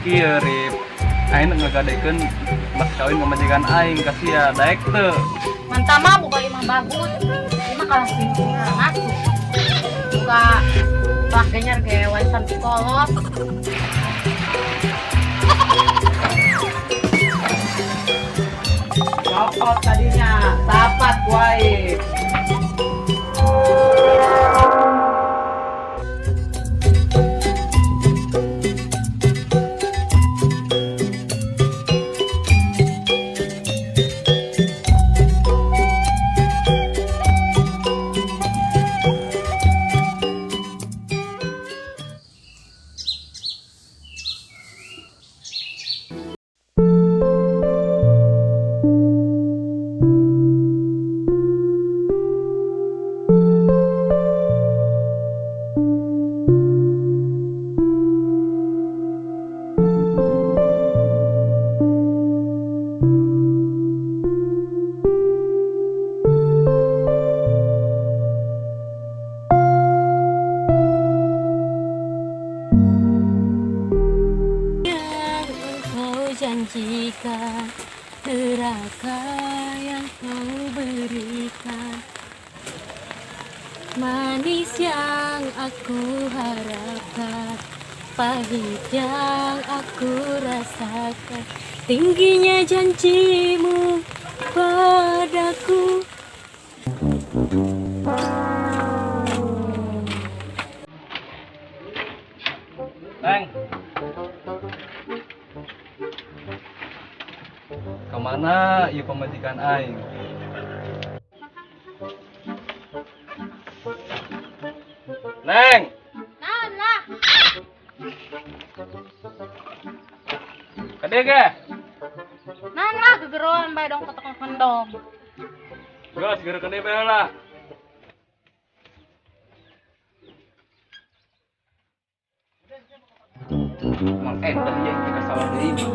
kieu Rip. Aing ngagadekeun mas kawin pamajikan aing kasia daek teu. Mantap mah buka imah bagus. Imah kalah pintar ngaku. Buka pakainya ge warisan psikolog. Copot tadinya, tapat wae. Janjikan neraka yang kau berikan, manis yang aku harapkan, pahit yang aku rasakan, tingginya janjimu padaku. Neng. Kemana ieu pamajikan aing? Neng. Naon lah? Kade ge? Naon lah gegeroan bae dong ketok kendong. Geus geura kade bae lah. Mang endah ya kita salah deui mah.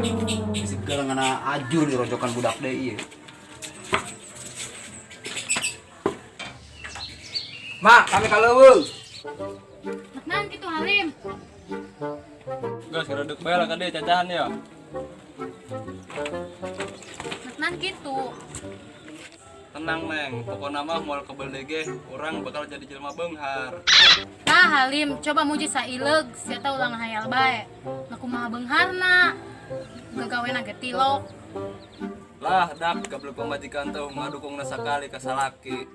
Bisi galangana ajur di rojokan budak deui. Mak, kami kaleuweung. Naon kitu Halim? Geus geura deuk bae lah kade cacahan ya. Naon kitu? Tenang Neng, pokokna mah moal kebelde ge urang bakal jadi jelema beunghar. Nah Halim, coba muji saileug, sia teh ulang hayal bae. Na kumaha beungharna? Gagawena ge tilok. Lah dak gablek pamajikan teh ngadukungna sakali ka salaki.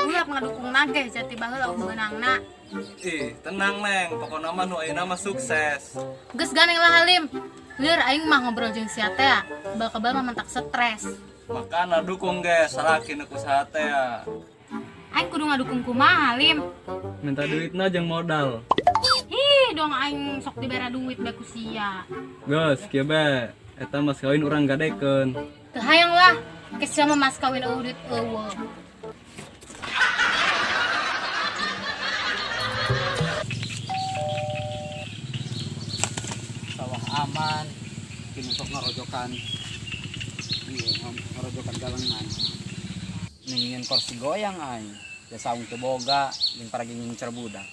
Ulah ngadukung nage jati baheula beunangna. Ih, tenang Neng, pokokna mah nu ayeuna mah sukses. Geus ganeng lah Halim. Lieur aing mah ngobrol jeung sia teh ya, bal-kebal mah mentak stres. Makana dukung ge salaki nu kusaha teh ya. Aing kudu ngadukung kumaha Halim? Minta duitna jeung modal. Hi, dong aing sok dibere duit bae ku sia. Geus kieu bae, eta mas kawin urang gadekeun. Teu hayang lah, ke sia mah mas kawin eueuh eueuh. Sawah aman. Kini sok ngarojokan. Iya, ngarojokan galengan. Ningin kursi goyang aing. Ya saung teu boga, jeung paragi ngincer budak.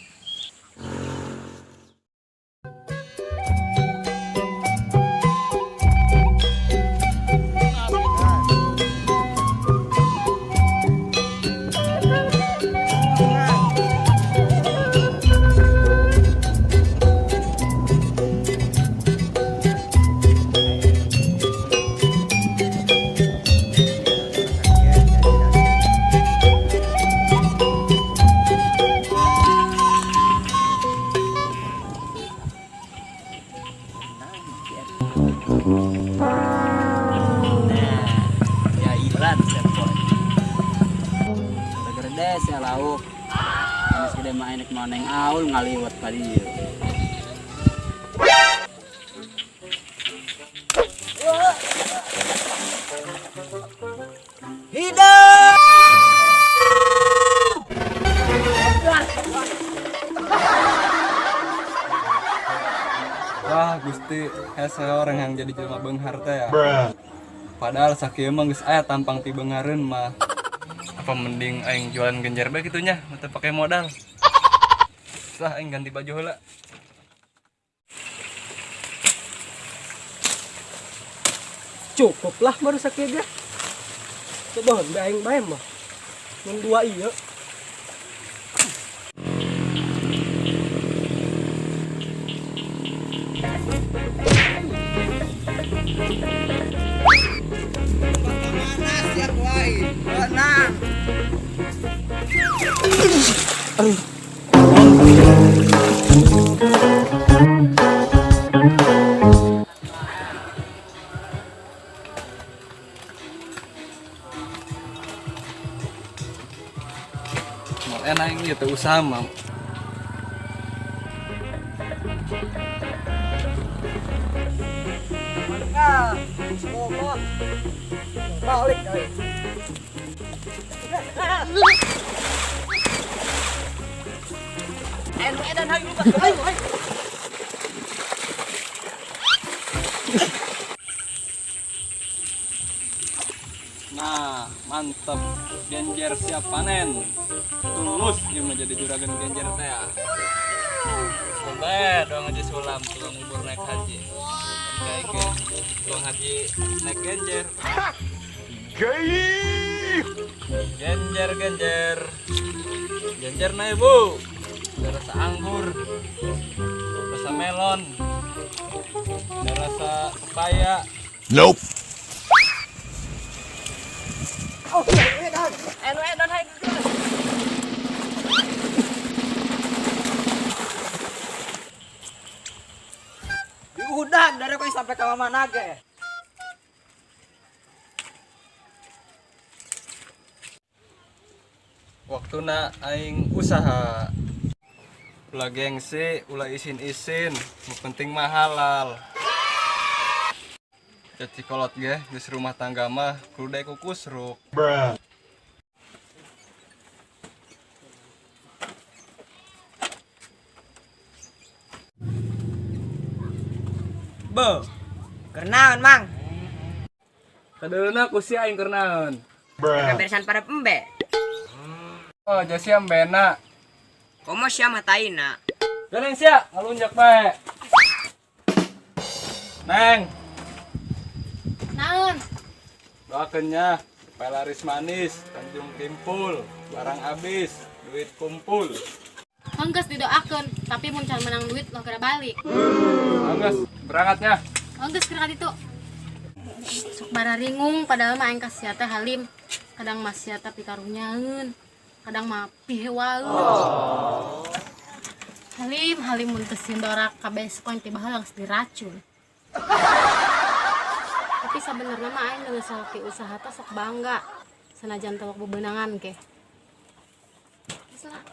Ya ilat sepoi. Gara-gara saya lauk. Mas gede mah enek maneng aul ngaliwat ka dieu. Hidup! Wah Gusti, hese orang yang jadi jelema beunghar teh ya. Padahal sakieu mah geus aya tampang ti beungareun mah. Apa mending aing jualan genjer bae kitu nya, teu pake modal. Sah aing ganti baju heula. Cukup lah baru sakit aja. Coba aing bae mah. Mun dua iya. Mau enak gitu usaha mah. Balik aing. Edan hayu lupa. Ayo. Nah, mantep. Genjer siap panen. Tulus dia menjadi juragan genjer teh. Sobat, doang haji sulam, tukang bubur naik haji. Kayak tukang haji naik genjer. Genjer. Genjer naik bu. Ada rasa anggur, rasa melon, ada rasa pepaya. Nope. Edan hayu. Udah, dari kau sampai ke mana ge? Waktuna aing usaha. Ulah gengsi, ulah isin-isin, nu penting mah halal. Ceci kolot ge, geus rumah tangga mah kudu daek kukusruk. Be, Kernaon, Mang? kadeuna ku si aing keur naon? Keberesan pada pembe. Oh, jasi ambena. Komo sia mataina. Galeng sia, ngalunjak bae. Neng, Naon? doakeun nya supaya laris manis, Tanjung timpul, barang habis, duit kumpul. Enggeus didoakeun, tapi mun can menang duit lo kena balik. Bagus, berangkatnya. Enggeus kira itu. Sok bararingung padahal mah aing ka sia teh halim. Kadang mah sia teh pikarunyaeun. Kadang mah pihewaeun. Halim mun teu sindorak kabeh sekoin tiba geus diracun. Tapi sebenarnya mah aing dengan salaki usaha teh sok bangga. Sanajan teu bebenangan ke. Geus lah.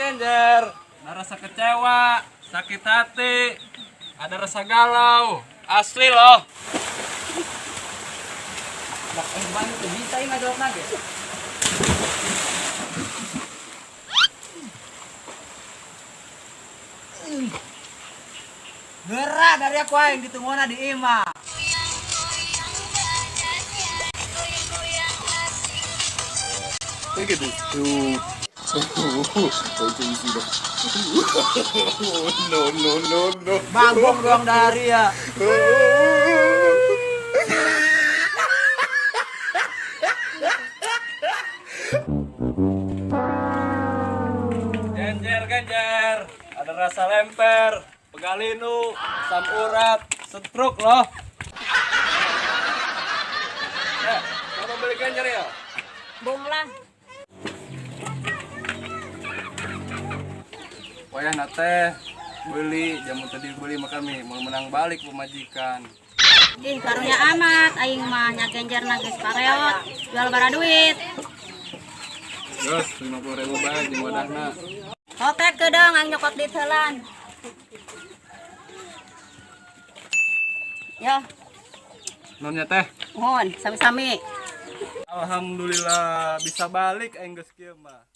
Genjer. Ada rasa kecewa, sakit hati, ada rasa galau. Asli loh. Lah, bantu tuh bisa ini ngajawab lagi. Gerak dari aku aing ditungguana di imah. Kayak gitu. Tuh. No. Bagong doang dari ya. Genjer. Ada rasa lemper, pegalinu, asam urat, stroke loh. Kamu beli genjer ya? Bung lah. Wayah nate beli jamu tadi beli mah kami mau menang balik pemajikan. Ih, karunya amat aing mah nya genjer na geus pareot. Jual bara duit. Terus 50.000 bae di wadahna. Hotek keudang aing nyokot di teulan. Yo, Nonnya teh. mohon sami-sami. Alhamdulillah bisa balik aing geus kieu mah.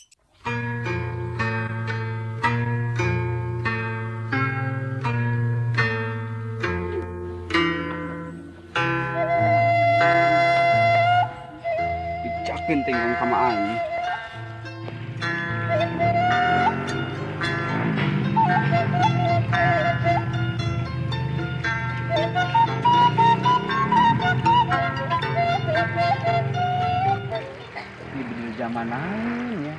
Dicakin tinggal sama aing. Ini bener zaman aing ya.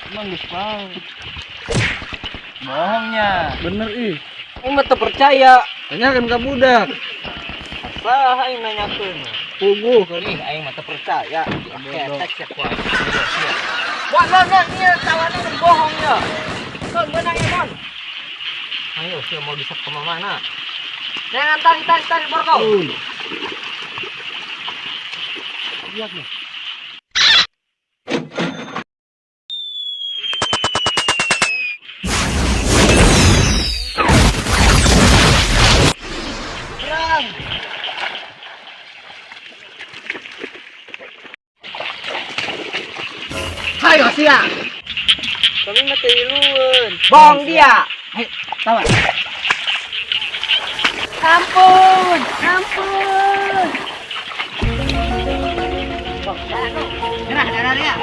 Emang geus pang. Bohongnya. Bener ih. Aing mah teu percaya. Tanyakan ke budak. Saha aing nanyakeun? Puguh kan. Ih, aing mah teu percaya. Ketek cek wae. Wah, non, ieu tawanan nu bohongnya. Ton, beunang ieu, Ton. Ayo, sia mau bisa ke mana? Jangan tarik borgol. Lihat nih. Hayo sia. Kami mah teu ilueun. Bohong dia. Ayo, tawa. Ampun. Darah dia.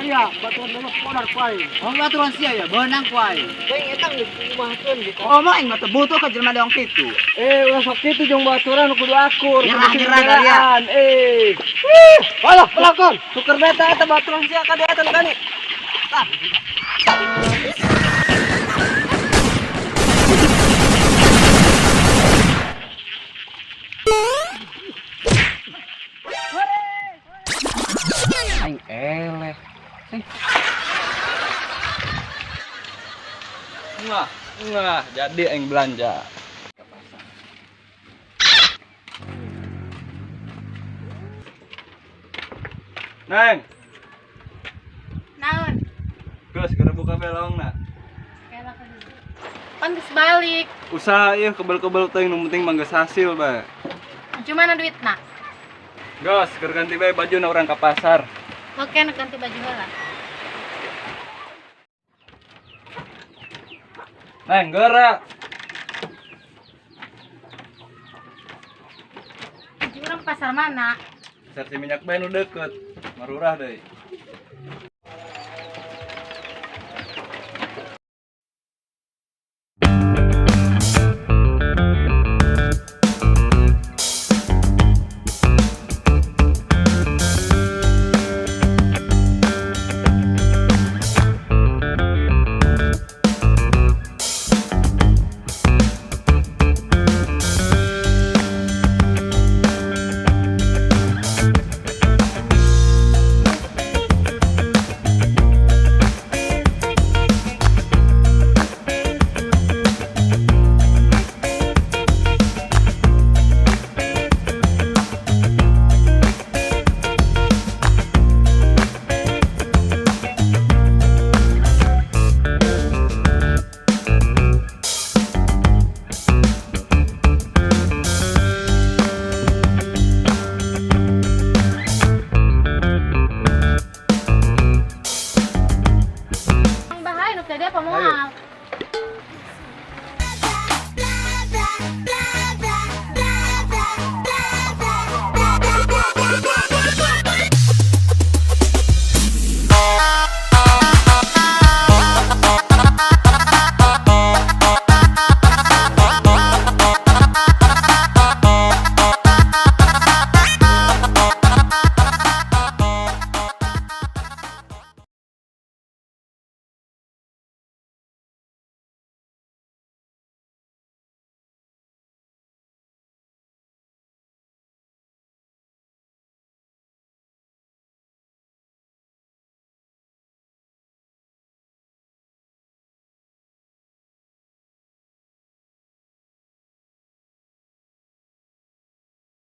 Ya, batuan dulu podar kuai. Oh, baturan sia ya, beunang kuai. Teuing eta geus diimahkeun gitu. Oh, mah aing mah teu butuh ka jelema deong kitu. Ulah sok kitu jeung baturan kudu akur. Nyerah dari ya. Walah, pelakon. Tuker beta eta baturan sia ka dia eta kani. Tah. Enggak, jadi aing belanja. Neng, Naon? geus keur buka belong na. Kela ka dulu. Pan geus balik. Usaha ieu kebel-kebel teuing nu penting mah geus hasil bae. Cuma na duitna. Geus keur ganti bae bajuna urang ka pasar. Oke, nu ganti baju heula. Neng, geura. Baju urang pasar mana? Pasar Ciminyak bae nu deukeut. Marurah deui.